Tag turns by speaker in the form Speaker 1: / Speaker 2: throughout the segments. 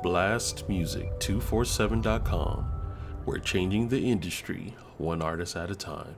Speaker 1: blastmusic247.com. We're changing the industry one artist at a time.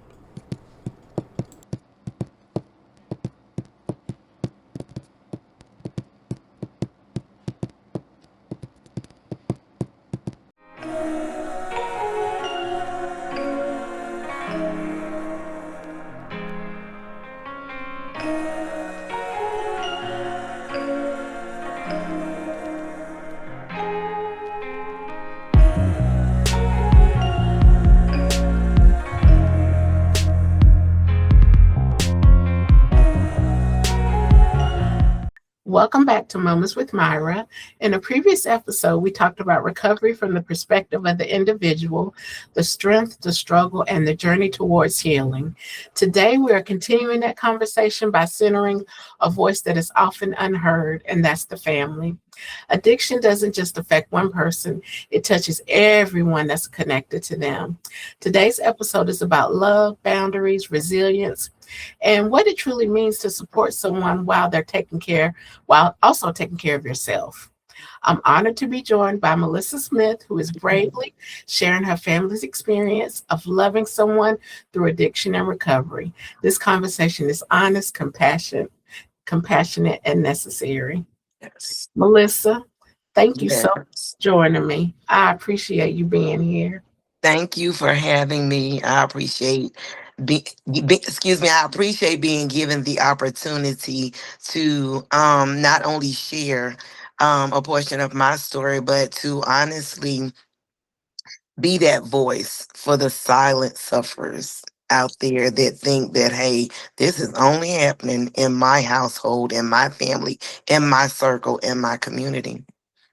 Speaker 2: Welcome back to Moments with Myra. In a previous episode, we talked about recovery from the perspective of the individual, the strength, the struggle, and the journey towards healing. Today, we are continuing that conversation by centering a voice that is often unheard, and that's the family. Addiction doesn't just affect one person, it touches everyone that's connected to them. Today's episode is about love, boundaries, resilience, and what it truly means to support someone while also taking care of yourself. I'm honored to be joined by Melissa Smith, who is bravely sharing her family's experience of loving someone through addiction and recovery. This conversation is honest, compassionate, and necessary.
Speaker 3: Yes.
Speaker 2: Melissa, thank you so much
Speaker 3: Yes.
Speaker 2: for joining me. I appreciate you being here.
Speaker 3: Thank you for having me. I appreciate excuse me, I appreciate being given the opportunity to not only share a portion of my story, but to honestly be that voice for the silent sufferers out there that think that, hey, this is only happening in my household, in my family, in my circle, in my community.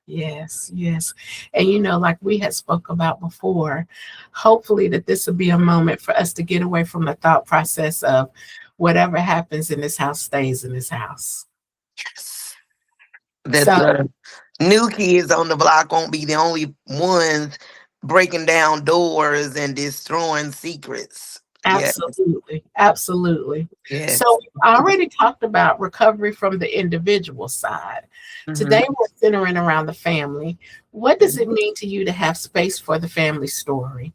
Speaker 2: Yes, yes. And like we had spoke about before, hopefully that this will be a moment for us to get away from the thought process of whatever happens in this house stays in this house.
Speaker 3: Yes. That
Speaker 2: So
Speaker 3: the new kids on the block won't be the only ones breaking down doors and destroying secrets. Yes,
Speaker 2: absolutely, absolutely. So
Speaker 3: yes.
Speaker 2: I already talked about recovery from the individual side. Today
Speaker 3: Hmm.
Speaker 2: we're centering around the family. What does it mean to you to have space for the family story?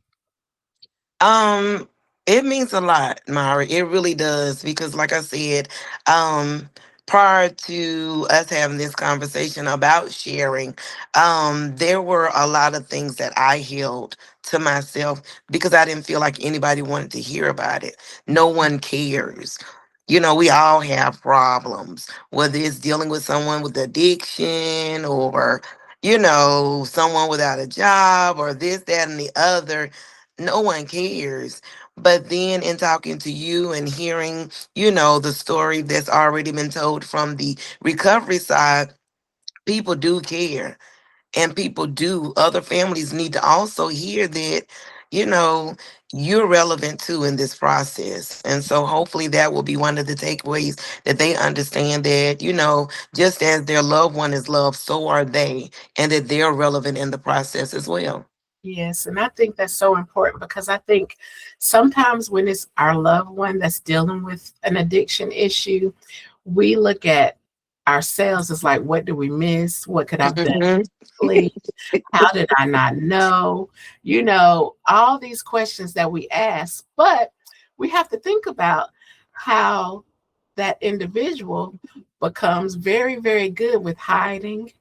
Speaker 3: Um, it means a lot, Myra. It really does because, like I said, um, prior to us having this conversation about sharing, there were a lot of things that I held to myself because I didn't feel like anybody wanted to hear about it. No one cares. We all have problems, whether it's dealing with someone with addiction or, someone without a job or this, that, and the other. No one cares. But then in talking to you and hearing, the story that's already been told from the recovery side, people do care. And people do, other families need to also hear that, you know, you're relevant too in this process. And so hopefully that will be one of the takeaways that they understand that, just as their loved one is loved, so are they, and that they're relevant in the process as well.
Speaker 2: Yes, and I think that's so important because I think sometimes when it's our loved one that's dealing with an addiction issue, we look at ourselves as like, what do we miss? What could I've done
Speaker 3: Mhm.
Speaker 2: differently? How did I not know? All these questions that we ask, but we have to think about how that individual becomes very, very good with hiding,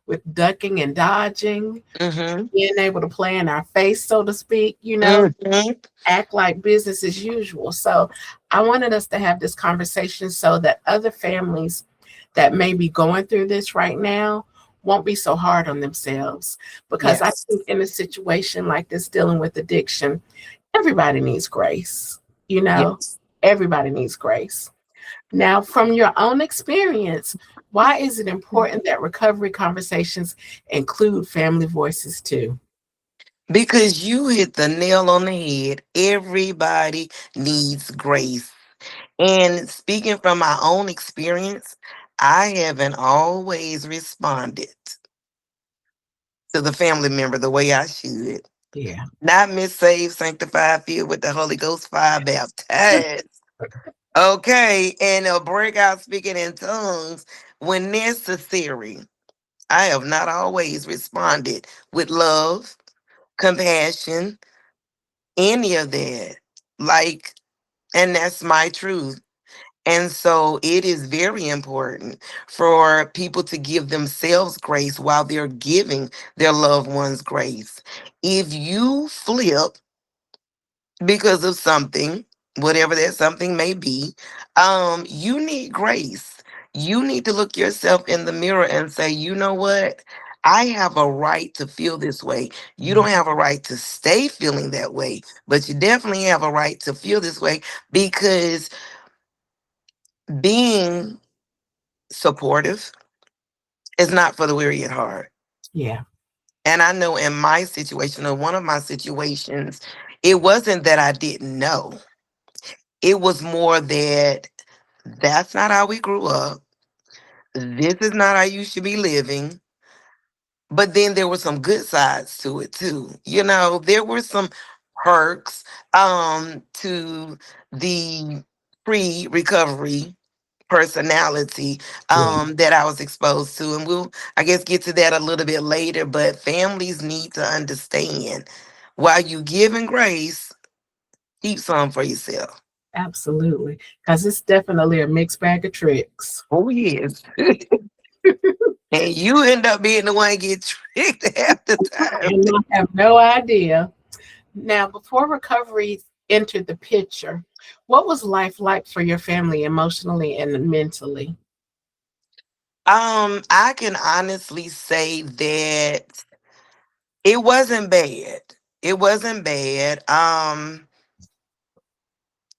Speaker 2: with ducking and dodging,
Speaker 3: Mhm.
Speaker 2: being able to play in our face, so to speak,
Speaker 3: Mhm.
Speaker 2: act like business as usual. So I wanted us to have this conversation so that other families that may be going through this right now won't be so hard on themselves. Because I
Speaker 3: Yes.
Speaker 2: think in a situation like this, dealing with addiction, everybody needs grace, you know,
Speaker 3: Yes.
Speaker 2: everybody needs grace. Now, from your own experience, why is it important that recovery conversations include family voices too?
Speaker 3: Because you hit the nail on the head. Everybody needs grace. And speaking from my own experience, I haven't always responded to the family member the way I should.
Speaker 2: Yeah.
Speaker 3: Not Miss Saved, Sanctified, filled with the Holy Ghost fire, baptized. Okay. And a breakout speaking in tongues when necessary. I have not always responded with love, compassion, any of that. Like, and that's my truth. And so it is very important for people to give themselves grace while they're giving their loved ones grace. If you flip because of something, whatever that something may be, you need grace. You need to look yourself in the mirror and say, you know what? I have a right to feel this way. You don't have a right to stay feeling that way, but you definitely have a right to feel this way because being supportive is not for the weary at heart.
Speaker 2: Yeah.
Speaker 3: And I know in my situation, or one of my situations, it wasn't that I didn't know. It was more that that's not how we grew up. This is not how you should be living. But then there were some good sides to it too. You know, there were some perks to the pre-recovery personality
Speaker 2: Yeah.
Speaker 3: that I was exposed to. And we'll, I guess, get to that a little bit later. But families need to understand while you giving grace, keep some for yourself.
Speaker 2: Absolutely. Because it's definitely a mixed bag of tricks.
Speaker 3: Oh, yes. And you end up being the one get tricked half the time.
Speaker 2: And I have no idea. Now, before recovery entered the picture, what was life like for your family emotionally and mentally?
Speaker 3: I can honestly say that it wasn't bad. It wasn't bad.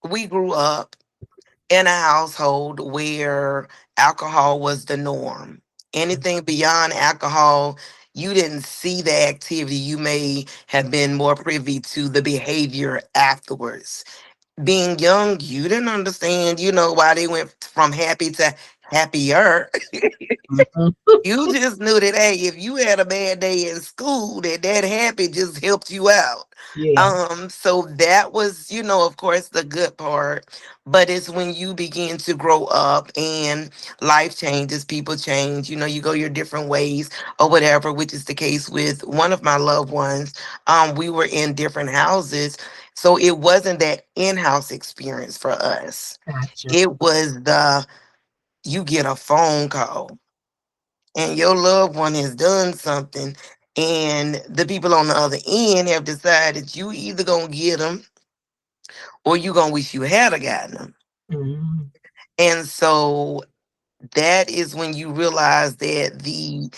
Speaker 3: We grew up in a household where alcohol was the norm. Anything beyond alcohol, you didn't see the activity. You may have been more privy to the behavior afterwards. Being young, you didn't understand, why they went from happy to happier.
Speaker 2: Mhm.
Speaker 3: You just knew that, hey, if you had a bad day in school, that happy just helped you out.
Speaker 2: Yeah,
Speaker 3: So that was, of course, the good part. But it's when you begin to grow up and life changes, people change, you go your different ways or whatever, which is the case with one of my loved ones. We were in different houses. So it wasn't that in-house experience for us.
Speaker 2: gotcha.
Speaker 3: It was you get a phone call and your loved one has done something and the people on the other end have decided you either gonna get them or you gonna wish you had a gotten them.
Speaker 2: Mhm.
Speaker 3: And so that is when you realize that the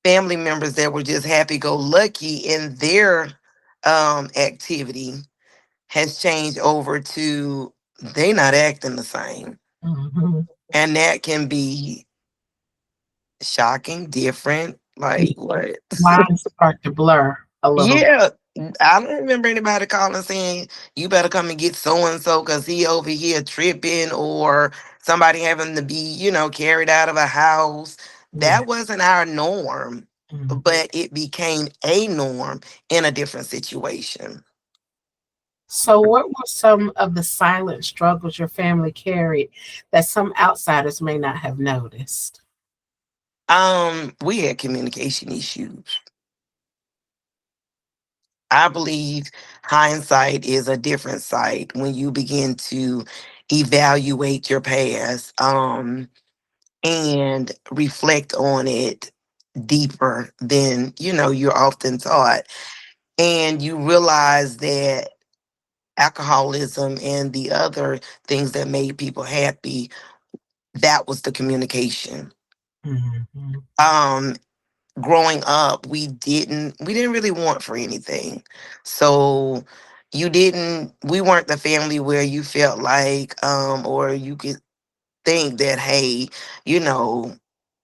Speaker 3: family members that were just happy go lucky in their activity has changed over to they not acting the same.
Speaker 2: Mhm.
Speaker 3: And that can be shocking, different,
Speaker 2: Yeah,
Speaker 3: like what?
Speaker 2: lines start to blur a little.
Speaker 3: Yeah, I don't remember anybody calling saying you better come and get so and so because he over here tripping or somebody having to be, carried out of a house.
Speaker 2: Yeah.
Speaker 3: That wasn't our norm,
Speaker 2: Mhm.
Speaker 3: but it became a norm in a different situation.
Speaker 2: So, what were some of the silent struggles your family carried that some outsiders may not have noticed?
Speaker 3: We had communication issues. I believe hindsight is a different sight when you begin to evaluate your past. And reflect on it deeper than you're often taught, and you realize that alcoholism and the other things that made people happy, that was the communication.
Speaker 2: Mhm.
Speaker 3: um Growing up, we didn't really want for anything. So we weren't the family where you felt like or you could think that, hey, you know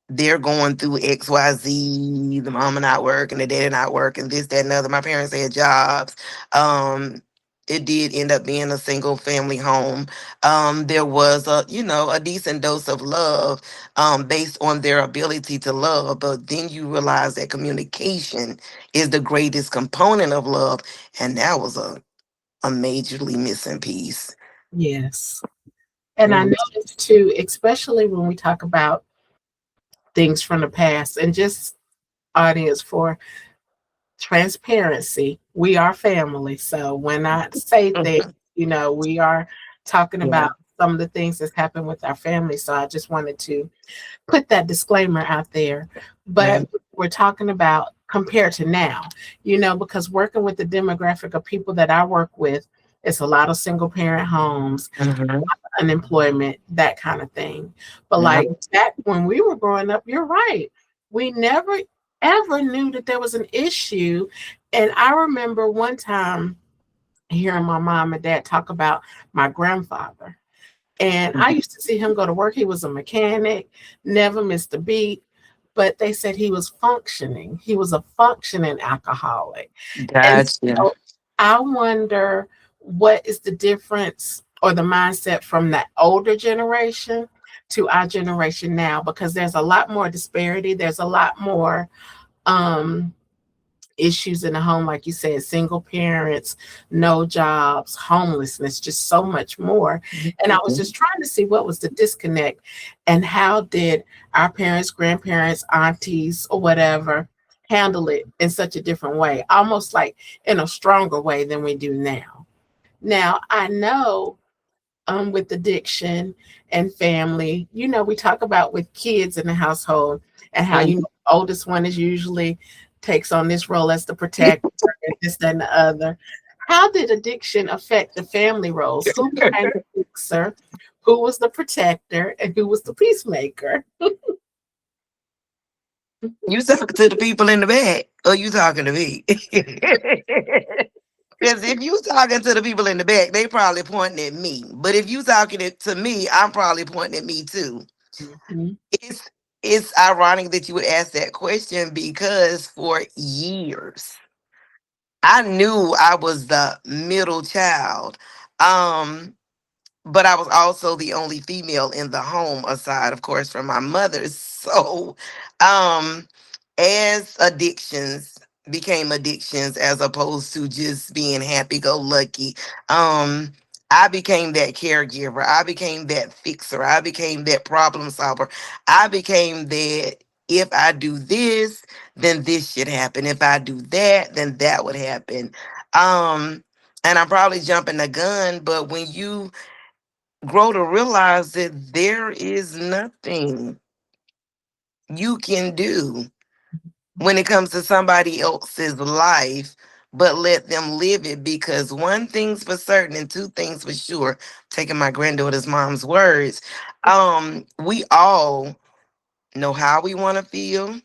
Speaker 3: they're going through XYZ, the mama not working, the daddy not working, this, that, and other. My parents had jobs. It did end up being a single family home. There was a decent dose of love, based on their ability to love. But then you realize that communication is the greatest component of love. And that was a majorly missing piece.
Speaker 2: Yes. And I
Speaker 3: Mm.
Speaker 2: noticed too, especially when we talk about things from the past. And just audience, for transparency, we are family. So when I say things, we are talking
Speaker 3: Yeah.
Speaker 2: about some of the things that's happened with our family. So I just wanted to put that disclaimer out there. But
Speaker 3: Right.
Speaker 2: we're talking about compared to now, because working with the demographic of people that I work with, it's a lot of single parent homes,
Speaker 3: Mhm.
Speaker 2: unemployment, that kind of thing. But
Speaker 3: Yeah.
Speaker 2: like back when we were growing up, you're right. We never ever knew that there was an issue. And I remember one time hearing my mom and dad talk about my grandfather. And I used to see him go to work. He was a mechanic, never missed a beat. But they said he was functioning. He was a functioning alcoholic. And
Speaker 3: Gotcha.
Speaker 2: so I wonder what is the difference or the mindset from that older generation to our generation now, because there's a lot more disparity. There's a lot more um issues in the home, like you said, single parents, no jobs, homelessness, just so much more. And I was
Speaker 3: Mhm.
Speaker 2: just trying to see what was the disconnect and how did our parents, grandparents, aunties, or whatever handle it in such a different way, almost like in a stronger way than we do now. Now, I know with addiction and family, we talk about with kids in the household and how,
Speaker 3: Mhm.
Speaker 2: the oldest one is usually takes on this role as the protector, and this, that, and the other. How did addiction affect the family roles? Who became the fixer? Who was the protector? And who was the peacemaker?
Speaker 3: You talking to the people in the back, or you talking to me? Because if you talking to the people in the back, they probably pointing at me. But if you talking to me, I'm probably pointing at me too.
Speaker 2: Mhm.
Speaker 3: It's it's ironic that you would ask that question because for years I knew I was the middle child. Um, but I was also the only female in the home, aside, of course, from my mother. So, um, as addictions became addictions, as opposed to just being happy-go-lucky, um, I became that caregiver. I became that fixer. I became that problem solver. I became that. If I do this, then this should happen. If I do that, then that would happen. Um, and I'm probably jumping the gun, but when you grow to realize that there is nothing you can do when it comes to somebody else's life, but let them live it, because one thing's for certain and two things for sure, taking my granddaughter's mom's words, we all know how we want to feel,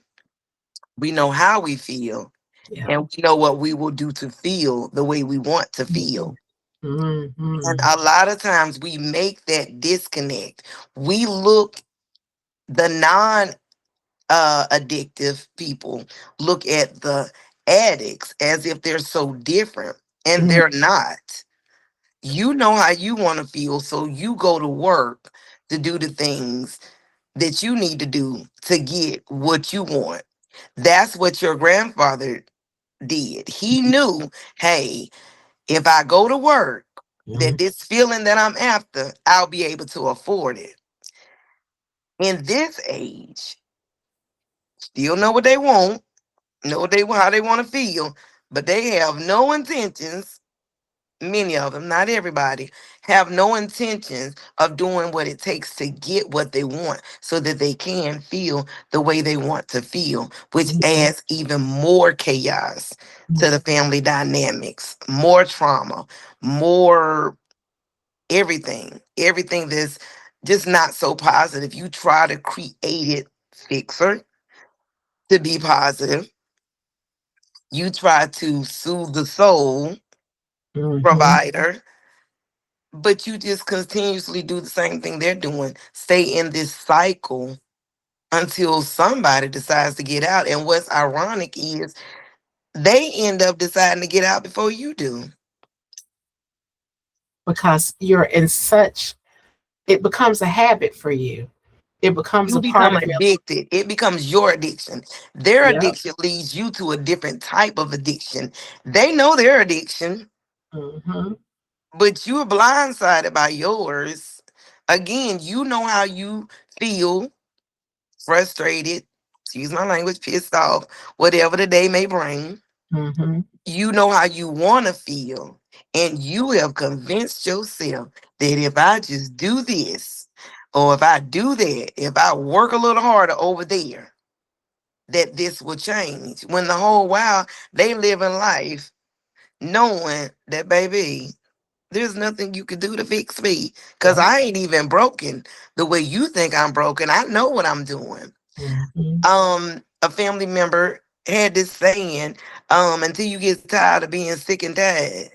Speaker 3: we know how we feel,
Speaker 2: Yeah.
Speaker 3: and we know what we will do to feel the way we want to feel. And
Speaker 2: Mhm.
Speaker 3: a lot of times we make that disconnect. We look, the non addictive people look at the addicts as if they're so different, and
Speaker 2: Mhm.
Speaker 3: they're not. You know how you want to feel, so you go to work to do the things that you need to do to get what you want. That's what your grandfather did. He knew, hey, if I go to work, that
Speaker 2: Mhm.
Speaker 3: this feeling that I'm after, I'll be able to afford it. In this age, still know what they want, know what they how they want to feel, but they have no intentions. Many of them, not everybody, have no intentions of doing what it takes to get what they want so that they can feel the way they want to feel, which adds even more chaos to the family dynamics, more trauma, more everything that's just not so positive. You try to create it fixer to be positive. You try to soothe the soul
Speaker 2: Mhm.
Speaker 3: provider, but you just continuously do the same thing they're doing. Stay in this cycle until somebody decides to get out. And what's ironic is they end up deciding to get out before you do.
Speaker 2: Because you're in such, it becomes a habit for you. It becomes
Speaker 3: You
Speaker 2: a part
Speaker 3: become
Speaker 2: of your
Speaker 3: addicted. It becomes your addiction. Their
Speaker 2: yeah.
Speaker 3: addiction leads you to a different type of addiction. They know their addiction,
Speaker 2: Hmm.
Speaker 3: but you are blindsided by yours. Again, you know how you feel, frustrated, excuse my language, pissed off, whatever the day may bring.
Speaker 2: Mm-hmm.
Speaker 3: You know how you want to feel, and you have convinced yourself that if I just do this, or if I do that, if I work a little harder over there, that this will change. When the whole while they live in life knowing that, baby, there's nothing you can do to fix me because
Speaker 2: Right.
Speaker 3: I ain't even broken the way you think I'm broken. I know what I'm doing.
Speaker 2: Mm-hmm.
Speaker 3: A family member had this saying, until you get tired of being sick and tired.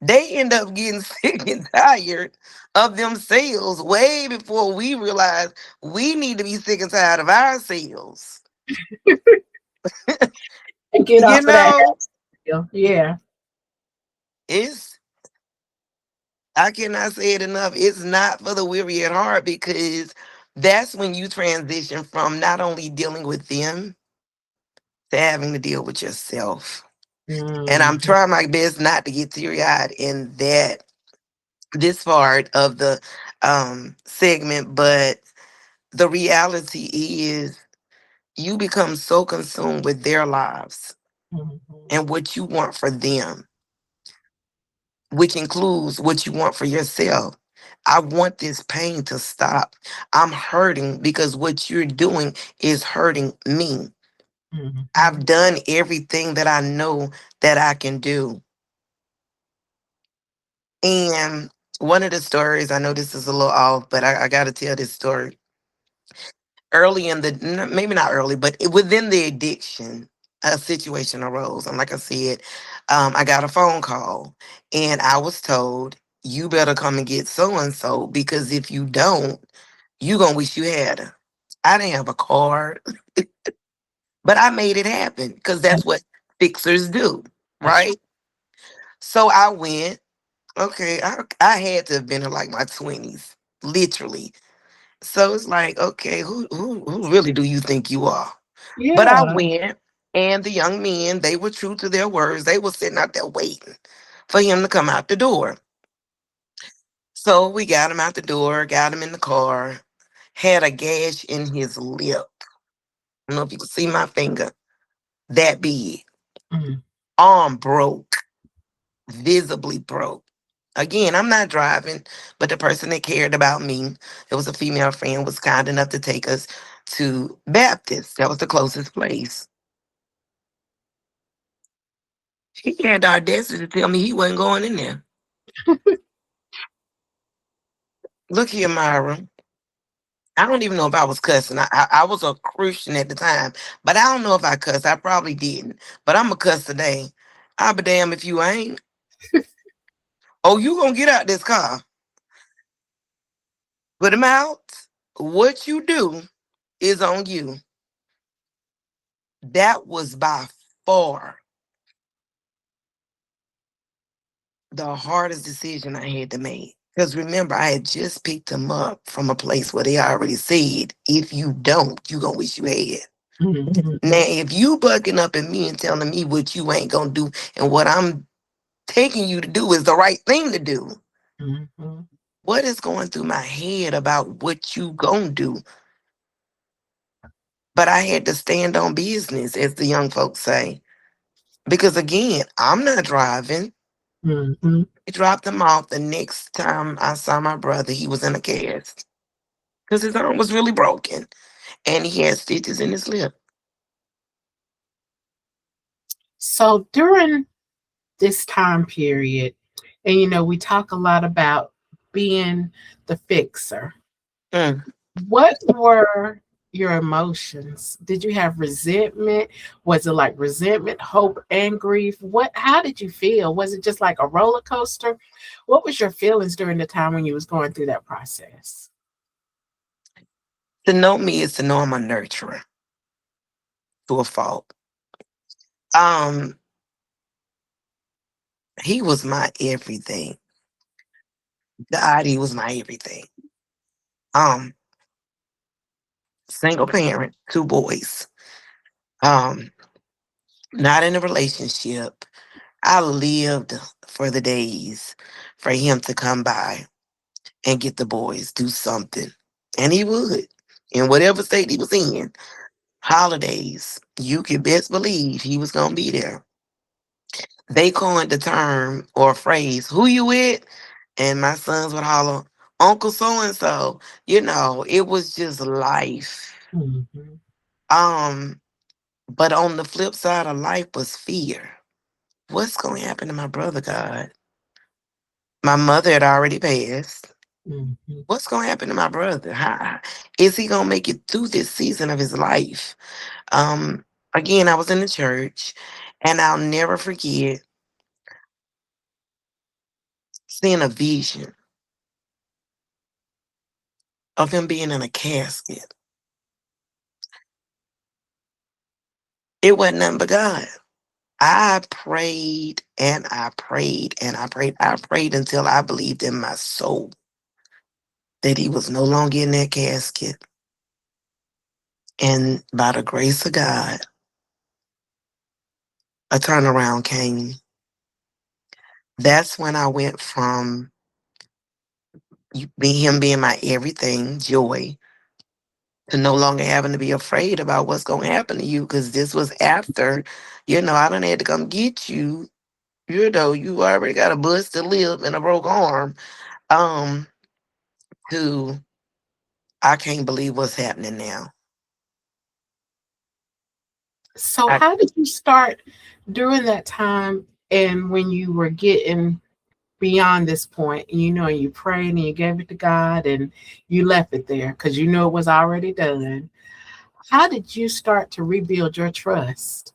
Speaker 3: They end up getting sick and tired of themselves way before we realize we need to be sick and tired of ourselves.
Speaker 2: And get
Speaker 3: You
Speaker 2: off of that.
Speaker 3: know,
Speaker 2: Yeah.
Speaker 3: it's I cannot say it enough. It's not for the weary at heart because that's when you transition from not only dealing with them to having to deal with yourself. And I'm
Speaker 2: Mm-hmm.
Speaker 3: trying my best not to get teary eyed in that this part of the segment, but the reality is you become so consumed with their lives
Speaker 2: Mm-hmm.
Speaker 3: and what you want for them, which includes what you want for yourself. I want this pain to stop. I'm hurting because what you're doing is hurting me.
Speaker 2: Mm-hmm.
Speaker 3: I've done everything that I know that I can do. And one of the stories, I know this is a little off, but I got to tell this story. Early in the, maybe not early, but within the addiction, a situation arose. And like I said, I got a phone call and I was told, you better come and get so and so because if you don't, you going to wish you had her. I didn't have a card, but I made it happen because that's what fixers do,
Speaker 2: That's
Speaker 3: right? So I went. Okay, I had to have been in like my 20s, literally. So it's like, okay, who really do you think you are? But I
Speaker 2: yeah.
Speaker 3: went, and the young men, they were true to their words. They were sitting out there waiting for him to come out the door. So we got him out the door, got him in the car, had a gash in his lip. I don't know if you can see my finger, that big.
Speaker 2: Mm.
Speaker 3: Arm broke, visibly broke. Again, I'm not driving, but the person that cared about me, it was a female friend, was kind enough to take us to Baptist. That was the closest place. He had the audacity to tell me he wasn't going in there. Look here, Myra. I don't even know if I was cussing. I was a Christian at the time, but I don't know if I cussed. I probably didn't. But I'm a cuss today. I'll be damned if you ain't. Oh, you gonna get out this car. Put him out. What you do is on you. That was by far the hardest decision I had to make. Because remember, I had just picked him up from a place where they already said, if you don't, you gonna wish you had.
Speaker 2: Mm-hmm.
Speaker 3: Now, if you bucking up at me and telling me what you ain't gonna do and what I'm taking you to do is the right thing to do,
Speaker 2: Mm-hmm.
Speaker 3: what is going through my head about what you gonna do? But I had to stand on business, as the young folks say. Because again, I'm not driving.
Speaker 2: Mm-hmm.
Speaker 3: I dropped him off. The next time I saw my brother, he was in a cast because his arm was really broken and he had stitches in his lip.
Speaker 2: So during this time period, and we talk a lot about being the fixer.
Speaker 3: Mm.
Speaker 2: What were your emotions? Did you have resentment? Was it like resentment, hope, and grief? How did you feel? Was it just like a roller coaster? What was your feelings during the time when you was going through that process?
Speaker 3: To know me is to know I'm a nurturer to a fault. Um, he was my everything. God, he was my everything. Um, Single parent, two boys. Um, Not in a relationship. I lived for the days for him to come by and get the boys, do something. And he would. in whatever state he was in. Holidays, you could best believe he was gonna be there. They coined the term or phrase, "Who you with?" And my sons would holler, "Uncle so and so." It was just life.
Speaker 2: Mhm.
Speaker 3: Um, but on the flip side of life was fear. What's going to happen to my brother, God? My mother had already passed.
Speaker 2: Mhm.
Speaker 3: What's going to happen to my brother? How is he going to make it through this season of his life? Um, Again, I was in the church, and I'll never forget seeing a vision of him being in a casket. It wasn't nothing but God. I prayed and I prayed and I prayed. I prayed until I believed in my soul that he was no longer in that casket. And by the grace of God, a turnaround came. That's when I went from him being my everything, joy, to no longer having to be afraid about what's going to happen to you. Because this was after, I done had to come get you. You already got a busted lip and a broke arm. Um, to I can't believe what's happening now.
Speaker 2: So,
Speaker 3: I
Speaker 2: how did you start during that time and when you were getting beyond this point, and you prayed and you gave it to God and you left it there because you knew it was already done? How did you start to rebuild your trust?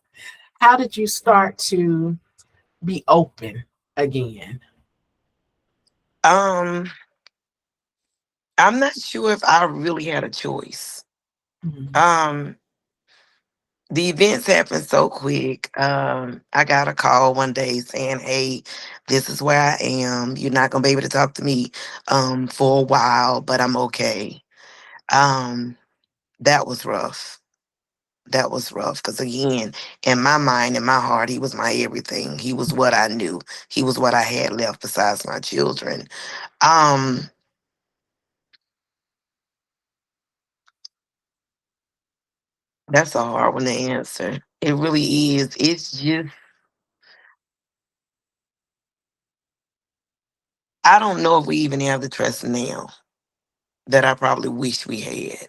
Speaker 2: How did you start to be open again?
Speaker 3: um I'm not sure if I really had a choice.
Speaker 2: Mhm.
Speaker 3: Um the events happened so quick. I got a call one day saying, "Hey, this is where I am. You're not gonna be able to talk to me for a while, but I'm okay." Um that was rough. That was rough because, again, in my mind, in my heart, he was my everything. He was what I knew. He was what I had left besides my children. Um that's a hard one to answer. It really is. It's just, I don't know if we even have the trust now that I probably wish we had.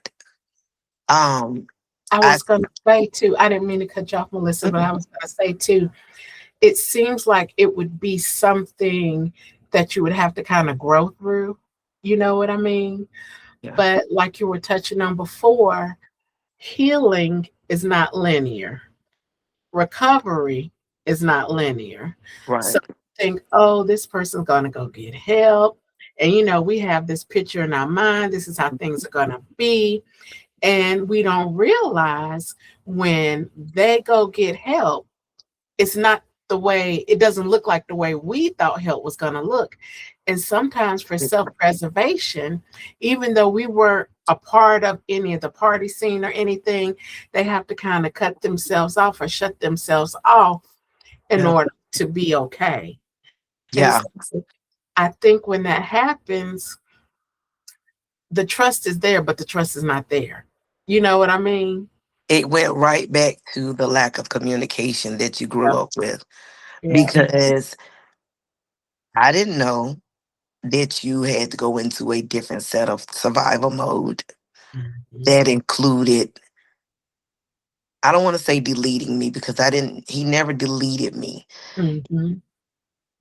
Speaker 3: Um,
Speaker 2: I
Speaker 3: I
Speaker 2: was going to say too, I didn't mean to cut you off, Melissa, but I
Speaker 3: Mhm.
Speaker 2: was going to say too, it seems like it would be something that you would have to kind of grow through. You know what I mean?
Speaker 3: Yeah,
Speaker 2: But like you were touching on before, healing is not linear. Recovery is not linear. So
Speaker 3: right.
Speaker 2: you think, oh, this person's going to go get help. And, we have this picture in our mind. This is how things are going to be. And we don't realize when they go get help, it's not the way, it doesn't look like the way we thought help was going to look. And sometimes for self-preservation, even though we weren't a part of any of the party scene or anything, they have to kind of cut themselves off or shut themselves off in
Speaker 3: Yeah,
Speaker 2: order to be okay. And
Speaker 3: yeah.
Speaker 2: so I think when that happens, the trust is there, but the trust is not there. You know what I mean?
Speaker 3: It went right back to the lack of communication that you grew
Speaker 2: Yeah.
Speaker 3: up with,
Speaker 2: Yeah.
Speaker 3: because I didn't know that you had to go into a different set of survival mode
Speaker 2: Mhm.
Speaker 3: that included, I don't want to say deleting me, because he never deleted me.
Speaker 2: Mhm.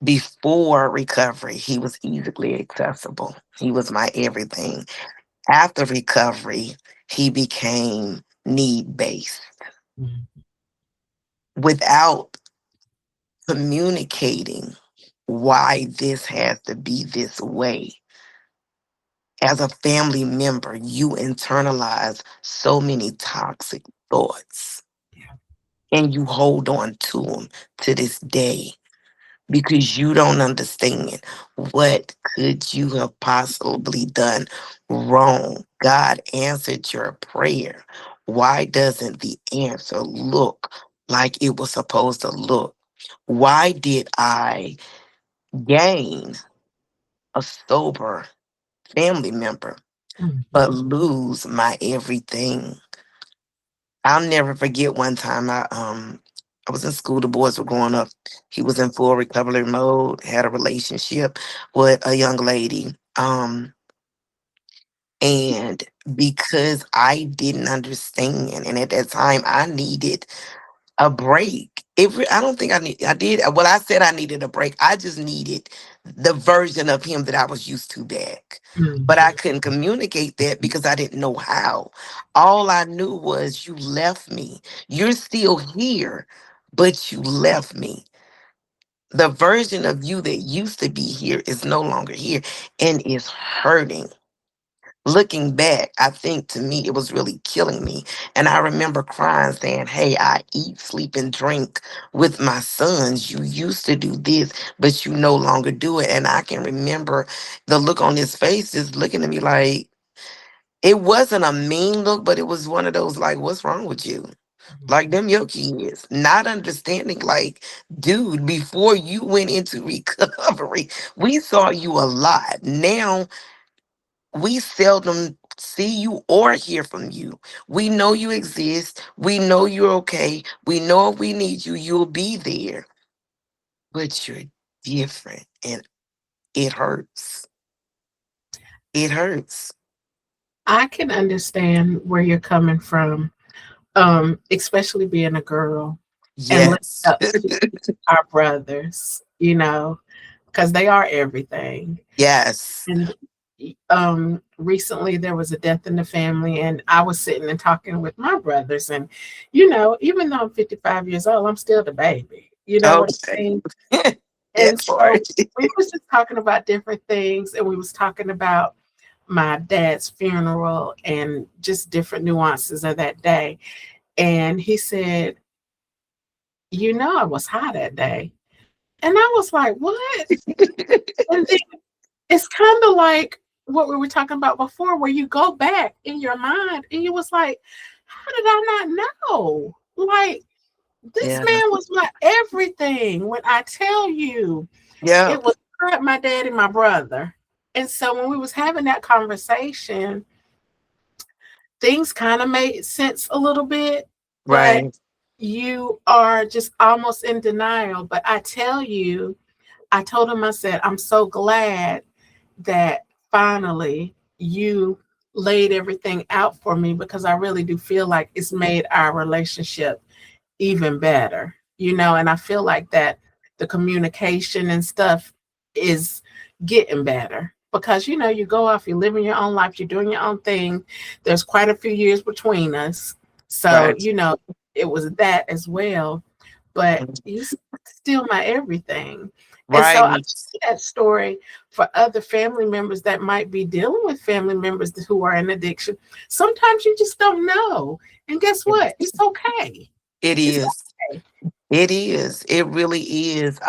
Speaker 3: Before recovery, he was easily accessible. He was my everything. After recovery, he became need based.
Speaker 2: Mhm.
Speaker 3: Without communicating why this has to be this way, as a family member, you internalize so many toxic thoughts
Speaker 2: Yeah.
Speaker 3: and you hold on to them to this day because you don't understand what could you have possibly done wrong. God answered your prayer. Why doesn't the answer look like it was supposed to look? Why did I gain a sober family member but
Speaker 2: Mhm.
Speaker 3: lose my everything. I'll never forget one time I was in school, the boys were growing up. He was in full recovery mode, had a relationship with a young lady. And because I didn't understand, and at that time I needed a break. I don't think I did. Well, I said I needed a break. I just needed the version of him that I was used to back. But I
Speaker 2: Mhm.
Speaker 3: couldn't communicate that because I didn't know how. All I knew was you left me. You're still here, but you left me. The version of you that used to be here is no longer here and is hurting. Looking back, I think to me it was really killing me. And I remember crying, saying, "Hey, I eat, sleep, and drink with my sons. You used to do this, but you no longer do it." And I can remember the look on his face just looking at me like it wasn't a mean look, but it was one of those like, "What's wrong with you?" Like them your kids, not understanding, like, dude, before you went into recovery, we saw you a lot. Now we seldom see you or hear from you. We know you exist. We know you're okay. We know if we need you, you'll be there. But you're different and it hurts. It hurts.
Speaker 2: I can understand where you're coming from, especially being a girl and looking
Speaker 3: Yes.
Speaker 2: up to our brothers, because they are everything.
Speaker 3: Yes.
Speaker 2: And recently there was a death in the family, and I was sitting and talking with my brothers, and even though I'm 55 years old, I'm still the baby. You know what I
Speaker 3: Okay.
Speaker 2: mean? And
Speaker 3: That part.
Speaker 2: so we was just talking about different things, and we was talking about my dad's funeral and just different nuances of that day. And he said, I was high that day. And I was like, what? And then it's kind of like what we were talking about before, where you go back in your mind and you was like, how did I not know? Like, this
Speaker 3: Yeah.
Speaker 2: man was my everything. When I tell you,
Speaker 3: Yeah.
Speaker 2: it was my dad and my brother. And so when we was having that conversation, things kind of made sense a little bit, but
Speaker 3: Right.
Speaker 2: you are just almost in denial. But I tell you, I told him, I said, I'm so glad that finally you laid everything out for me, because I really do feel like it's made our relationship even better, and I feel like that the communication and stuff is getting better, because you go off, you're living your own life, you're doing your own thing. There's quite a few years between us. So,
Speaker 3: Right.
Speaker 2: it was that as well. But you still my everything. And so I
Speaker 3: Right.
Speaker 2: share that story for other family members that might be dealing with family members who are in addiction. Sometimes you just don't know. And guess what? It's okay.
Speaker 3: It
Speaker 2: It's
Speaker 3: is.
Speaker 2: okay.
Speaker 3: It is. It really is.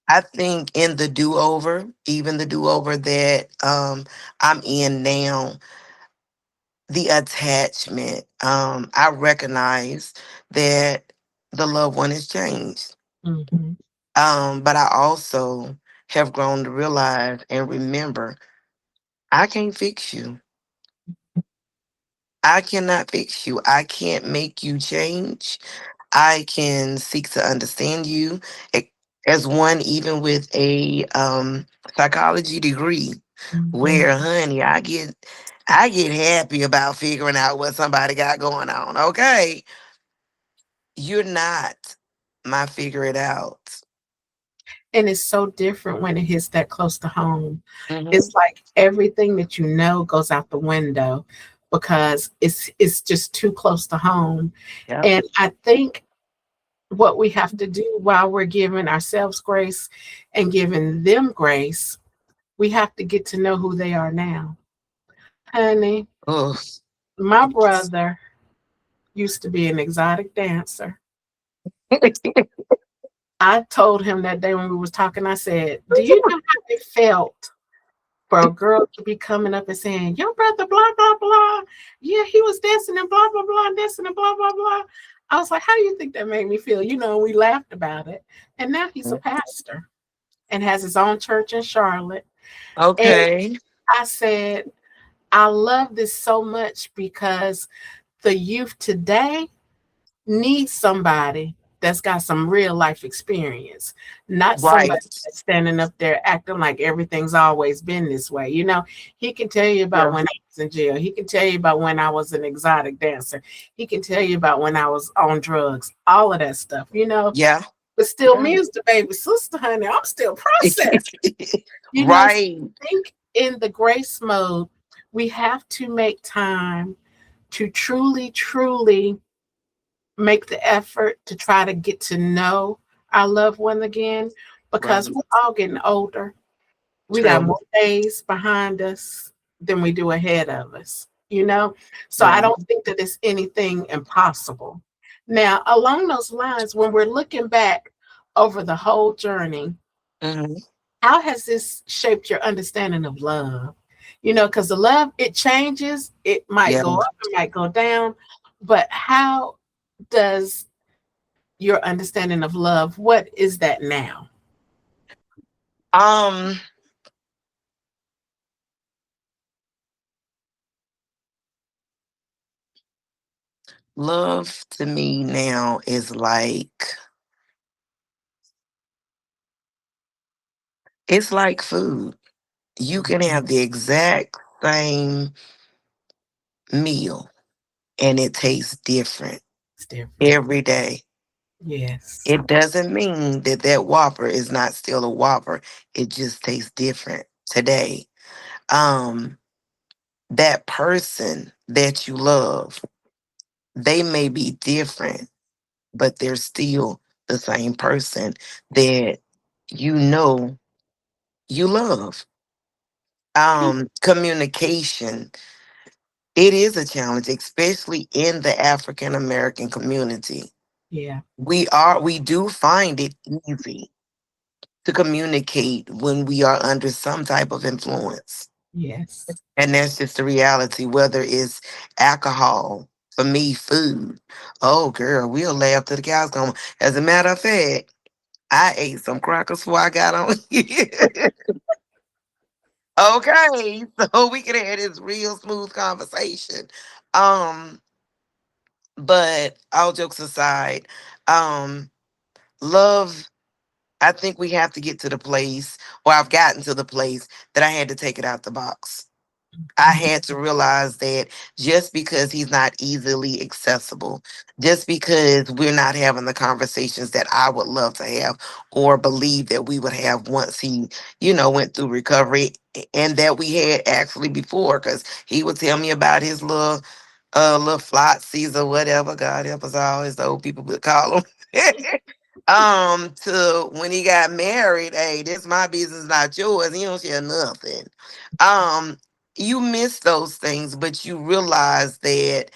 Speaker 3: I think in the do over, even the do over that I'm in now, the attachment, I recognize that the loved one has changed.
Speaker 2: Mhm.
Speaker 3: But I also have grown to realize and remember I can't fix you. I cannot fix you. I can't make you change. I can seek to understand you a- as one, even with a psychology degree.
Speaker 2: Mhm.
Speaker 3: Where, honey, I get happy about figuring out what somebody got going on. Okay, you're not my figure it out.
Speaker 2: And it's so different when it hits that close to home.
Speaker 3: Hmm.
Speaker 2: It's like everything that goes out the window, because it's just too close to home.
Speaker 3: Yep.
Speaker 2: And I think what we have to do while we're giving ourselves grace and giving them grace, we have to get to know who they are now. Honey,
Speaker 3: Oh,
Speaker 2: my brother used to be an exotic dancer. I told him that day when we was talking, I said, do you know how it felt for a girl to be coming up and saying, your brother, blah, blah, blah. Yeah, he was dancing and blah, blah, blah, dancing and blah, blah, blah. I was like, how do you think that made me feel? We laughed about it. And now he's a pastor and has his own church in Charlotte. And
Speaker 3: okay.
Speaker 2: I said, I love this so much because the youth today need somebody that's got some real life experience, not somebody
Speaker 3: Right.
Speaker 2: that's standing up there acting like everything's always been this way. He can tell you about
Speaker 3: Yeah.
Speaker 2: when I was in jail. He can tell you about when I was an exotic dancer. He can tell you about when I was on drugs, all of that stuff.
Speaker 3: Yeah.
Speaker 2: But still,
Speaker 3: Yeah.
Speaker 2: me as the baby sister, honey, I'm still processing. So
Speaker 3: Right.
Speaker 2: I think in the grace mode, we have to make time to truly, truly make the effort to try to get to know our loved one again because
Speaker 3: Right.
Speaker 2: we're all getting older. We got
Speaker 3: True.
Speaker 2: more days behind us than we do ahead of us. So I
Speaker 3: Right.
Speaker 2: don't think that it's anything impossible. Now, along those lines, when we're looking back over the whole journey,
Speaker 3: Hmm.
Speaker 2: how has this shaped your understanding of love? Because the love, it changes, it might
Speaker 3: Yeah.
Speaker 2: go up, it might go down, but how does your understanding of love, what is that now?
Speaker 3: Um, Love to me now is like it's like food. You can have the exact same meal and it tastes different
Speaker 2: It's different.
Speaker 3: every day.
Speaker 2: Yes.
Speaker 3: It doesn't mean that that Whopper is not still a Whopper. It just tastes different today. Um, that person that you love, they may be different, but they're still the same person that you know you love. Communication, it is a challenge, especially in the African American community.
Speaker 2: Yeah.
Speaker 3: We do find it easy to communicate when we are under some type of influence.
Speaker 2: Yes.
Speaker 3: And that's just the reality, whether it's alcohol, for me, food. Oh, girl, we'll laugh till the cows come home. As a matter of fact, I ate some crackers before I got on here. Okay, so we can have this real smooth conversation. Um, but all jokes aside, um, love, I think we have to get to the place, or I've gotten to the place that I had to take it out the box. I had to realize that just because he's not easily accessible, just because we're not having the conversations that I would love to have or believe that we would have once he, went through recovery and that we had actually before, because he would tell me about his little flotsies or whatever. God help us all, as the old people would call them. To when he got married, hey, this my business, not yours. You don't share nothing. Um, you miss those things, but you realize that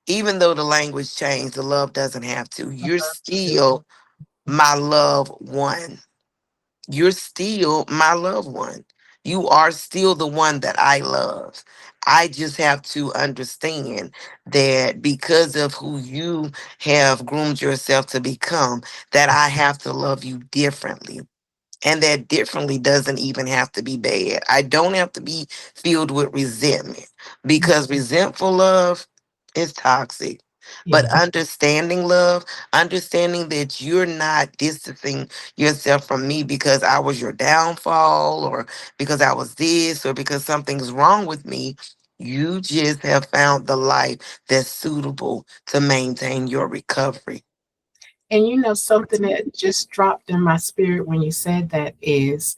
Speaker 3: even though the language changed, the love doesn't have to. You're still my loved one. You're still my loved one. You are still the one that I love. I just have to understand that because of who you have groomed yourself to become, that I have to love you differently. And that differently doesn't even have to be bad. I don't have to be filled with resentment, because resentful love is toxic. But
Speaker 2: Yeah.
Speaker 3: understanding love, understanding that you're not distancing yourself from me because I was your downfall, or because I was this, or because something's wrong with me. You just have found the life that's suitable to maintain your recovery.
Speaker 2: And something that just dropped in my spirit when you said that is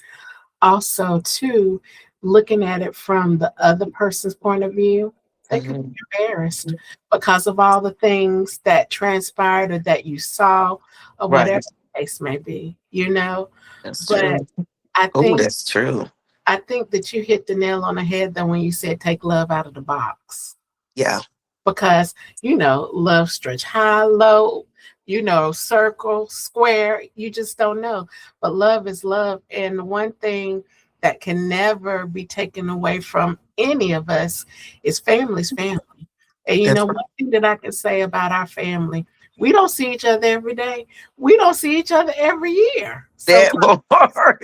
Speaker 2: also too looking at it from the other person's point of view. They could be
Speaker 3: Mhm.
Speaker 2: embarrassed because of all the things that transpired or that you saw or whatever
Speaker 3: Right.
Speaker 2: the case may be.
Speaker 3: That's
Speaker 2: But
Speaker 3: true.
Speaker 2: I
Speaker 3: Oh,
Speaker 2: think
Speaker 3: that's true.
Speaker 2: I think that you hit the nail on the head though when you said take love out of the box.
Speaker 3: Yeah.
Speaker 2: Because love stretch high, low, circle, square, you just don't know. But love is love, and one thing that can never be taken away from any of us is family's family. And
Speaker 3: That's
Speaker 2: one thing that I can say about our family, we don't see each other every day, we don't see each other every year. So
Speaker 3: that part.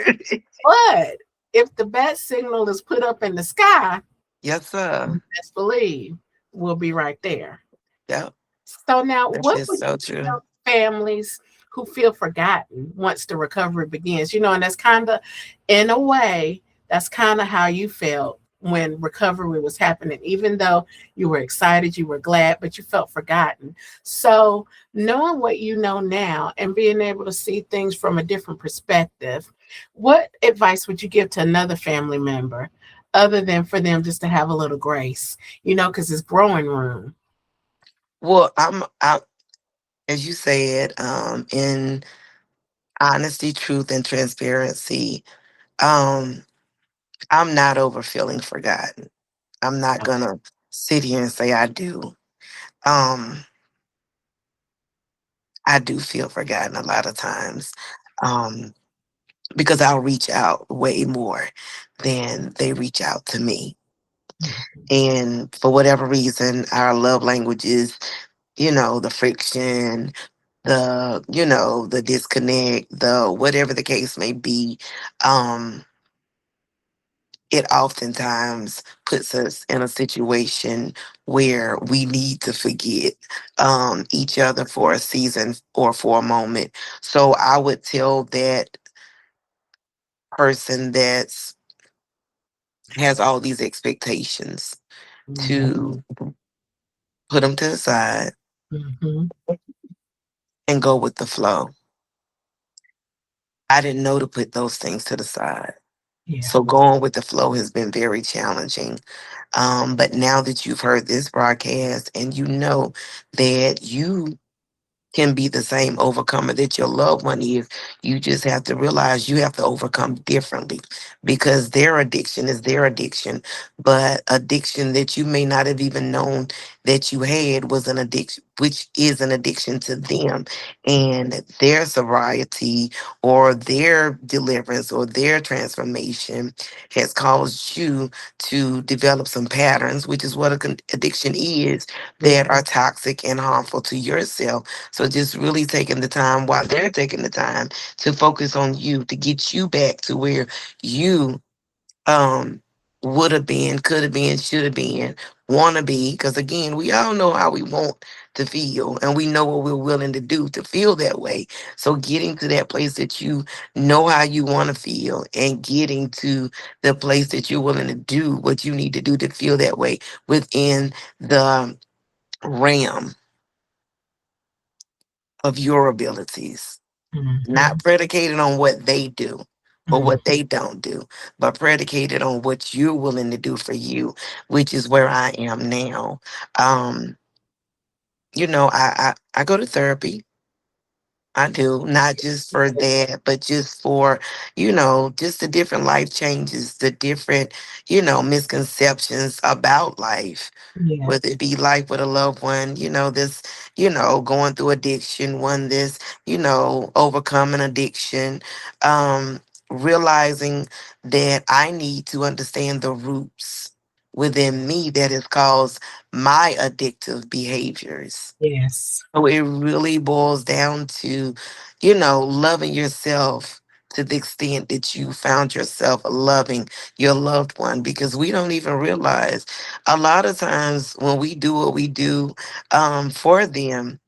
Speaker 2: but if the bat signal is put up in the sky,
Speaker 3: Yes, sir.
Speaker 2: Best believe we'll be right there.
Speaker 3: Yep.
Speaker 2: So now,
Speaker 3: That
Speaker 2: what
Speaker 3: is
Speaker 2: would
Speaker 3: so
Speaker 2: you
Speaker 3: true.
Speaker 2: tell families who feel forgotten once the recovery begins? And that's kind of, in a way, that's kind of how you felt when recovery was happening, even though you were excited, you were glad, but you felt forgotten. So, knowing what you know now and being able to see things from a different perspective, what advice would you give to another family member other than for them just to have a little grace, because it's growing room?
Speaker 3: Well, as you said, in honesty, truth, and transparency, um, I'm not over feeling forgotten. I'm not gonna sit here and say I do. Um, I do feel forgotten a lot of times. Um, because I'll reach out way more than they reach out to me. And for whatever reason, our love language is, the friction, the disconnect, the whatever the case may be. Um, it oftentimes puts us in a situation where we need to forget each other for a season or for a moment. So I would tell that person that's has all these expectations
Speaker 2: Mhm.
Speaker 3: to put them to the side
Speaker 2: Mhm.
Speaker 3: and go with the flow. I didn't know to put those things to the side.
Speaker 2: Yeah.
Speaker 3: So going with the flow has been very challenging. But now that you've heard this broadcast and you know that you can be the same overcomer that your loved one is. You just have to realize you have to overcome differently because their addiction is their addiction. But addiction that you may not have even known that you had was an addiction, which is an addiction to them. And their sobriety or their deliverance or their transformation has caused you to develop some patterns, which is what addiction is, that
Speaker 2: Yeah.
Speaker 3: are toxic and harmful to yourself. So just really taking the time while they're taking the time to focus on you to get you back to where you um would have been, could have been, should have been, want to be. Because again, we all know how we want to feel and we know what we're willing to do to feel that way. So getting to that place that you know how you want to feel and getting to the place that you're willing to do what you need to do to feel that way within the realm of your abilities, not
Speaker 2: Mhm.
Speaker 3: predicated on what they do or
Speaker 2: Mhm.
Speaker 3: what they don't do, but predicated on what you're willing to do for you, which is where I am now. Um, I go to therapy. I do, not just for that, but just for, just the different life changes, the different, misconceptions about life,
Speaker 2: Yeah.
Speaker 3: whether it be life with a loved one, this, going through addiction, one this, overcoming addiction, um, realizing that I need to understand the roots within me that has caused my addictive behaviors.
Speaker 2: Yes.
Speaker 3: So it really boils down to, loving yourself to the extent that you found yourself loving your loved one, because we don't even realize a lot of times when we do what we do for them,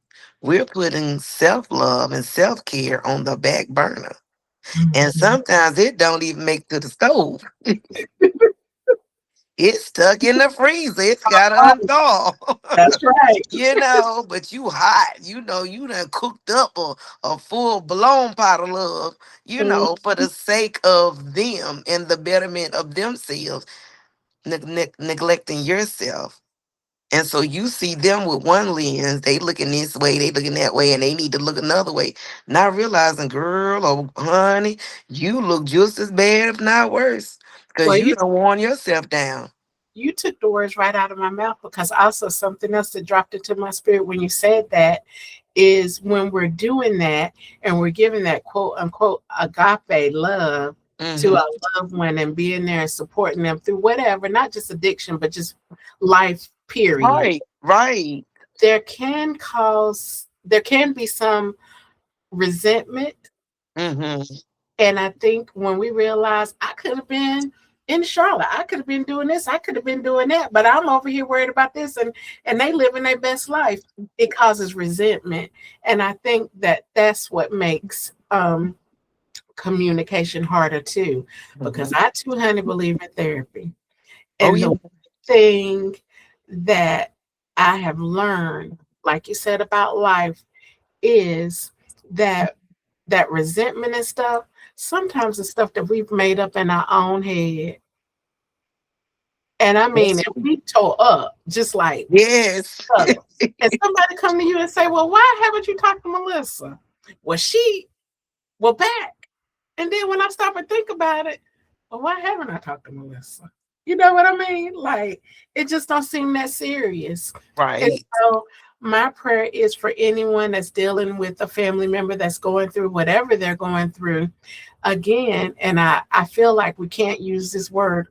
Speaker 3: we're putting self love and self care on the back burner. And
Speaker 2: Mhm.
Speaker 3: sometimes it don't even make to the stove. It's stuck in the freezer. It's got to
Speaker 2: Oh,
Speaker 3: unthaw.
Speaker 2: that's right.
Speaker 3: But you hot. You done cooked up a full blown pot of love,
Speaker 2: Mhm.
Speaker 3: for the sake of them and the betterment of themselves, neglecting yourself. And so you see them with one lens, they looking this way, they looking that way, and they need to look another way. Not realizing, girl or honey, you look just as bad, if not worse,
Speaker 2: Well,
Speaker 3: because you
Speaker 2: you
Speaker 3: done worn yourself down.
Speaker 2: you took the words right out of my mouth, because also something else that dropped into my spirit when you said that is when we're doing that and we're giving that quote unquote agape love to
Speaker 3: Hmm.
Speaker 2: our loved one and being there and supporting them through whatever, not just addiction, but just life, period.
Speaker 3: Right, right.
Speaker 2: There can be some resentment.
Speaker 3: Hmm.
Speaker 2: And I think when we realize I could have been in Charlotte. I could have been doing this, I could have been doing that, but I'm over here worried about this, and they living their best life. It causes resentment, and I think that that's what makes communication harder too, because
Speaker 3: Mhm.
Speaker 2: I too, honey, believe in therapy.
Speaker 3: Oh
Speaker 2: And
Speaker 3: yeah.
Speaker 2: the thing that I have learned, like you said about life, is that that resentment and stuff, sometimes the stuff that we've made up in our own head. And I mean,
Speaker 3: Yes.
Speaker 2: if we toe up, just like
Speaker 3: Yes.
Speaker 2: up, and somebody come to you and say, well, why haven't you talked to Melissa? Well, she, well, back. And then when I stop and think about it, well, why haven't I talked to Melissa? You know what I mean? Like, it just don't seem that serious. And
Speaker 3: Right.
Speaker 2: so my prayer is for anyone that's dealing with a family member that's going through whatever they're going through. Again, and I feel like we can't use this word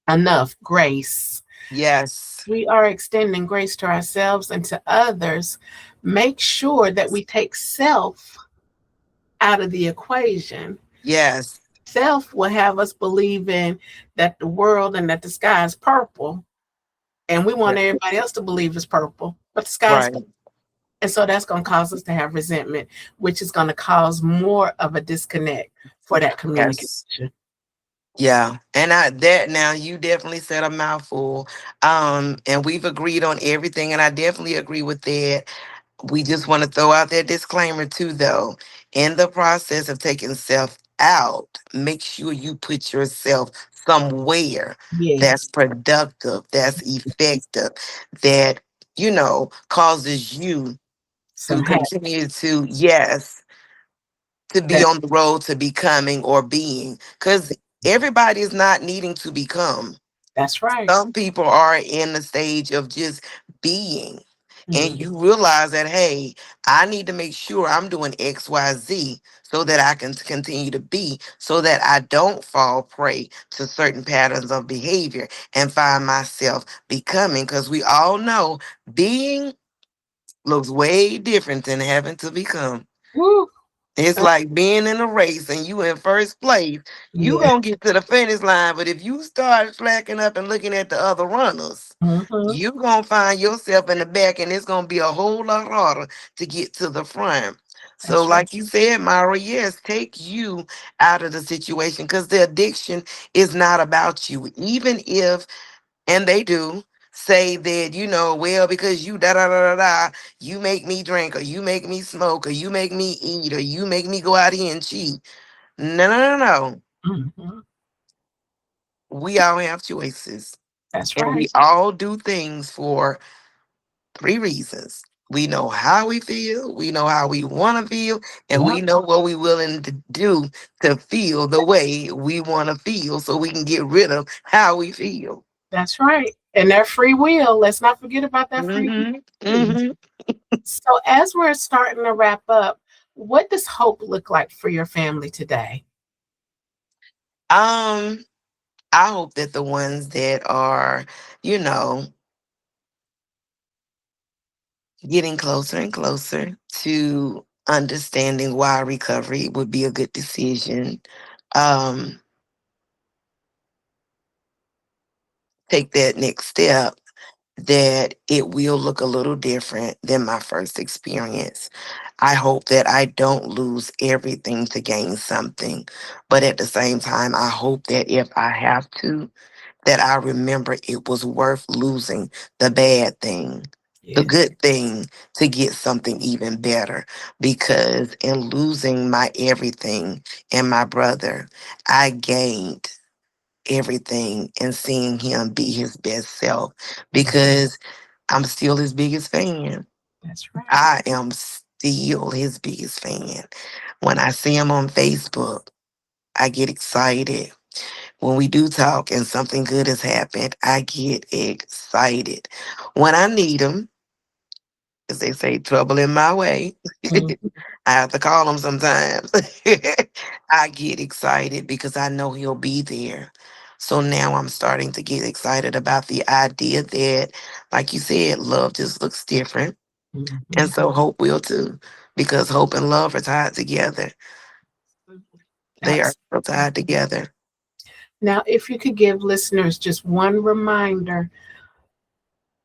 Speaker 2: enough, grace.
Speaker 3: Yes.
Speaker 2: We are extending grace to ourselves and to others. Make sure that we take self out of the equation.
Speaker 3: Yes.
Speaker 2: Self will have us believing that the world and that the sky is purple, and we want
Speaker 3: Yeah.
Speaker 2: everybody else to believe it's purple, but the sky is
Speaker 3: Right.
Speaker 2: purple. And so that's going to cause us to have resentment, which is going to cause more of a disconnect for that
Speaker 3: Yes.
Speaker 2: communication.
Speaker 3: Yeah, and I that now you definitely said a mouthful. And we've agreed on everything, and I definitely agree with that. We just want to throw out that disclaimer too, though. In the process of taking self out, make sure you put yourself somewhere that's
Speaker 2: Yes.
Speaker 3: productive, that's effective, that causes you to
Speaker 2: Some
Speaker 3: continue
Speaker 2: happiness.
Speaker 3: to, yes, to be
Speaker 2: That,
Speaker 3: on the road to becoming or being, because everybody is not needing to become.
Speaker 2: that's right.
Speaker 3: Some people are in the stage of just being, and
Speaker 2: Mm.
Speaker 3: you realize that, hey, I need to make sure I'm doing XYZ so that I can continue to be, so that I don't fall prey to certain patterns of behavior and find myself becoming, because we all know being looks way different than having to become.
Speaker 2: Woo.
Speaker 3: It's like being in a race and you in first place. You
Speaker 2: Yeah.
Speaker 3: gonna get to the finish line, but if you start slacking up and looking at the other runners,
Speaker 2: Hmm.
Speaker 3: you gonna find yourself in the back, and it's gonna be a whole lot harder to get to the front. So,
Speaker 2: That's right.
Speaker 3: like you said, Myra, yes, take you out of the situation, because the addiction is not about you. Even if, and they do say that, well, because you da da da da da, you make me drink, or you make me smoke, or you make me eat, or you make me go out here and cheat. No, no, no, no.
Speaker 2: Hmm.
Speaker 3: We all have choices,
Speaker 2: That's
Speaker 3: and
Speaker 2: right.
Speaker 3: we all do things for three reasons. We know how we feel, we know how we want to feel, and we
Speaker 2: Yep.
Speaker 3: know what we're willing to do to feel the way we want to feel, so we can get rid of how we feel.
Speaker 2: That's right. And that free will, let's not forget about that free will
Speaker 3: Hmm.
Speaker 2: too.
Speaker 3: Hmm.
Speaker 2: So, as we're starting to wrap up, what does hope look like for your family today?
Speaker 3: Um, I hope that the ones that are, you know, getting closer and closer to understanding why recovery would be a good decision, um, take that next step, that it will look a little different than my first experience. I hope that I don't lose everything to gain something. But at the same time, I hope that if I have to, that I remember it was worth losing the bad thing, the
Speaker 2: Yes.
Speaker 3: good thing, to get something even better. Because in losing my everything and my brother, I gained everything in seeing him be his best self,
Speaker 2: Mhm.
Speaker 3: because I'm still his biggest fan.
Speaker 2: That's right.
Speaker 3: I am still his biggest fan. When I see him on Facebook, I get excited. When we do talk and something good has happened, I get excited. When I need him, as they say, trouble in my way,
Speaker 2: Mhm.
Speaker 3: I have to call him sometimes. I get excited because I know he'll be there. So now I'm starting to get excited about the idea that, like you said, love just looks different. And
Speaker 2: Mhm.
Speaker 3: so hope will too, because hope and love are tied together. They are so
Speaker 2: Absolutely.
Speaker 3: tied together.
Speaker 2: Now, if you could give listeners just one reminder,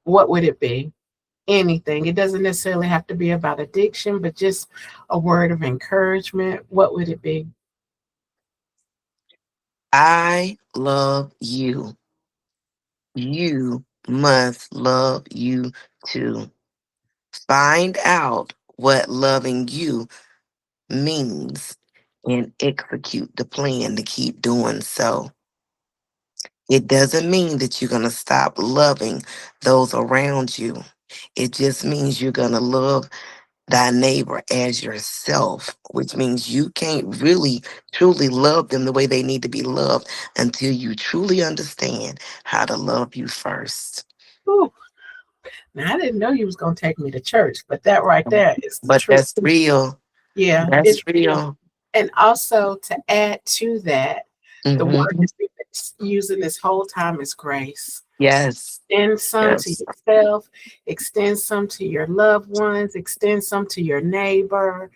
Speaker 2: what would it be? Anything. It doesn't necessarily have to be about addiction, but just a word of encouragement. What would it be?
Speaker 3: I love you. You must love you too. Find out what loving you means and execute the plan to keep doing so. It doesn't mean that you're going to stop loving those around you. It just means you're going to love thy neighbor as yourself, which means you can't really truly love them the way they need to be loved until you truly understand how to love you first.
Speaker 2: Ooh, now I didn't know you was gonna take me to church, but that right there is the
Speaker 3: But
Speaker 2: truth.
Speaker 3: that's real.
Speaker 2: Yeah,
Speaker 3: That's
Speaker 2: it's real.
Speaker 3: real.
Speaker 2: And also to add to that, the word
Speaker 3: Hmm.
Speaker 2: that we've been using this whole time is grace.
Speaker 3: Yes.
Speaker 2: Extend some to
Speaker 3: Yes.
Speaker 2: yourself, extend some to your loved ones, extend some to your neighbor.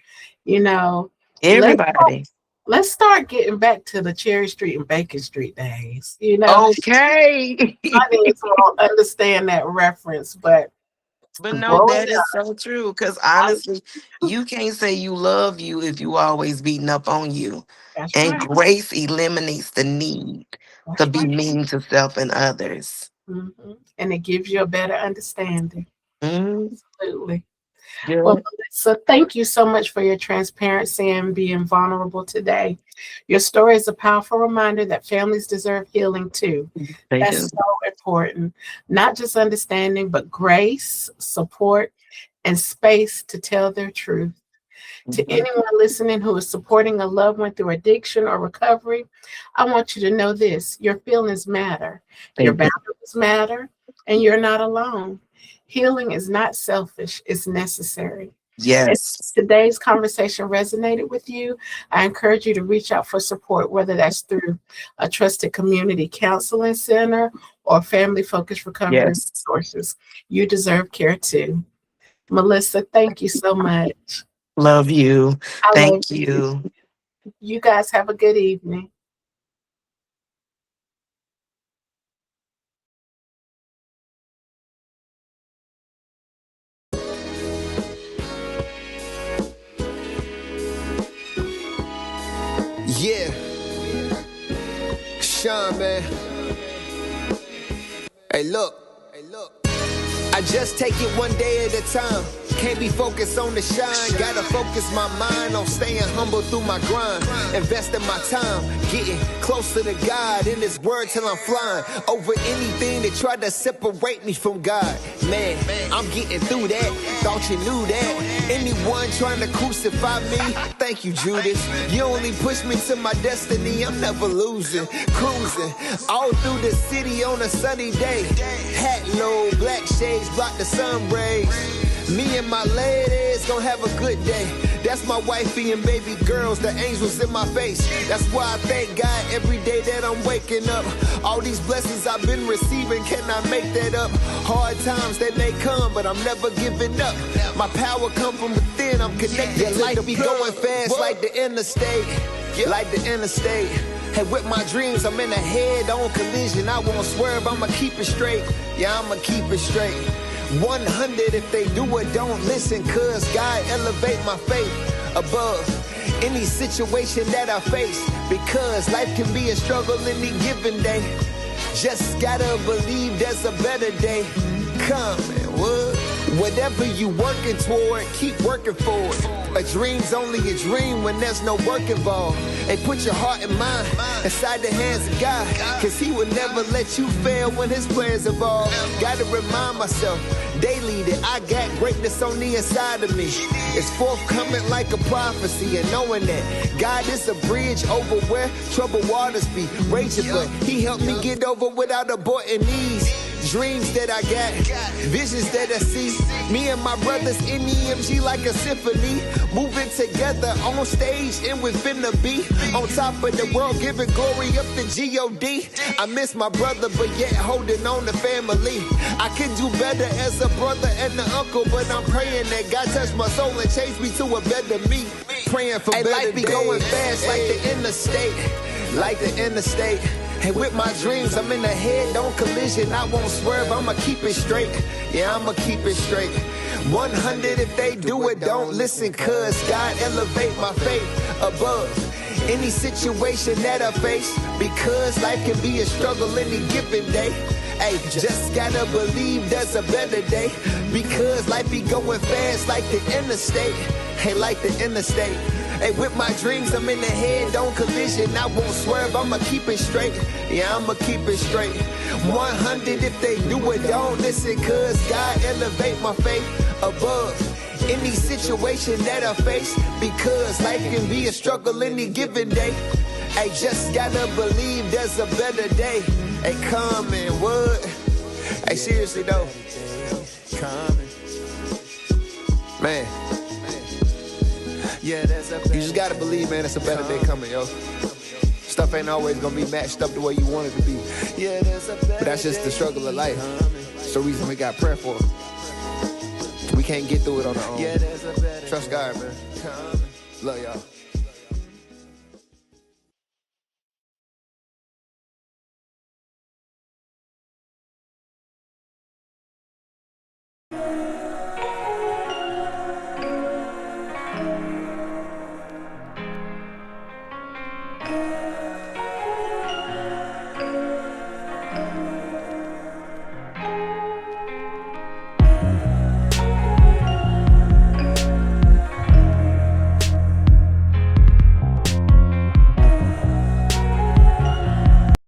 Speaker 2: You know, let's
Speaker 3: Everybody.
Speaker 2: let's start getting back to the Cherry Street and Bacon Street days.
Speaker 3: Okay.
Speaker 2: Audience won't understand that reference, but
Speaker 3: But no,
Speaker 2: growing
Speaker 3: that is so true. Because
Speaker 2: up,
Speaker 3: honestly, you can't say you love you if you always beating up on you.
Speaker 2: that's
Speaker 3: And
Speaker 2: right.
Speaker 3: grace eliminates the need to
Speaker 2: That's
Speaker 3: be
Speaker 2: right.
Speaker 3: mean to self and others.
Speaker 2: And it gives you a better understanding.
Speaker 3: Mm,
Speaker 2: Absolutely. Well,
Speaker 3: good.
Speaker 2: Melissa, thank you so much for your transparency and being vulnerable today. Your story is a powerful reminder that families deserve healing too.
Speaker 3: They
Speaker 2: That's
Speaker 3: do.
Speaker 2: so important. Not just understanding, but grace, support, and space to tell their truth. To
Speaker 3: Mhm.
Speaker 2: anyone listening who is supporting a loved one through addiction or recovery, I want you to know this: your feelings matter,
Speaker 3: They
Speaker 2: your
Speaker 3: do.
Speaker 2: boundaries matter, and you're not alone. Healing is not selfish, it's necessary. If
Speaker 3: Yes.
Speaker 2: today's conversation resonated with you, I encourage you to reach out for support, whether that's through a trusted community counseling center or family focused recovery
Speaker 3: Yes.
Speaker 2: resources. You deserve care too. Melissa, thank you so much.
Speaker 3: Love you.
Speaker 2: I love
Speaker 3: Thank
Speaker 2: you.
Speaker 3: you.
Speaker 2: You guys have a good evening.
Speaker 4: Yeah, Sean, man. Hey, look. I just take it one day at a time. Can't be focused on the shine. Gotta focus my mind on staying humble through my grind. Investing my time, getting closer to God in His word till I'm flying. Over anything that tried to separate me from God. Man, I'm getting through that. Thought you knew that. Anyone trying to crucify me, thank you, Judas. You only push me to my destiny. I'm never losing. Cruising all through the city on a sunny day. Hat low, black shades block the sun rays. Me and my ladies gon' have a good day. That's my wifey and baby girls, the angels in my face. That's why I thank God every day that I'm waking up. All these blessings I've been receiving, cannot make that up. Hard times they may come, but I'm never giving up. My power come from within, I'm connected to life be going fast like the interstate. Like the interstate. Hey, with my dreams, I'm in a head-on collision. I won't swerve, I'ma keep it straight. Yeah, I'ma keep it straight. 100 if they do or don't listen, cause God elevate my faith above any situation that I face. Because life can be a struggle any given day. Just gotta believe there's a better day coming. Whatever you working toward, keep working for it. A dream's only a dream when there's no work involved. Hey, put your heart and mind inside the hands of God, cause He will never let you fail when His plans evolve. Gotta remind myself daily that I got greatness on the inside of me. It's forthcoming like a prophecy, and knowing that God is a bridge over where troubled waters be raging, but He helped me get over without aborting these dreams that I got, visions that I see. Me and my brothers in EMG like a symphony, moving together on stage and we finna be on top of the world, giving glory up to G.O.D. I miss my brother, but yet holding on to family. I can do better as a brother and an uncle, but I'm praying that God touch my soul and change me to a better me. Praying for better life be days. Going fast like the interstate, like the interstate. Hey, with my dreams, I'm in the head, don't collision. I won't swerve, I'ma keep it straight. Yeah, I'ma keep it straight. 100 if they do it, don't listen, cuz God elevate my faith above any situation that I face, because life can be a struggle any given day. Hey, just gotta believe there's a better day, because life be going fast like the interstate. Hey, like the interstate. Hey, with my dreams, I'm in the head, don't collision. I won't swerve, I'ma keep it straight. Yeah, I'ma keep it straight. 100 if they do it, don't listen, cuz God elevate my faith above any situation that I face, because life can be a struggle any given day. Hey, just gotta believe there's a better day. Hey, coming, what? Hey, seriously though, coming, man. You just gotta believe, man, it's a better day coming, yo. Stuff ain't always gonna be matched up the way you want it to be. But that's just the struggle of life. It's the reason we got prayer for. We can't get through it on our own. Trust God, man. Love y'all.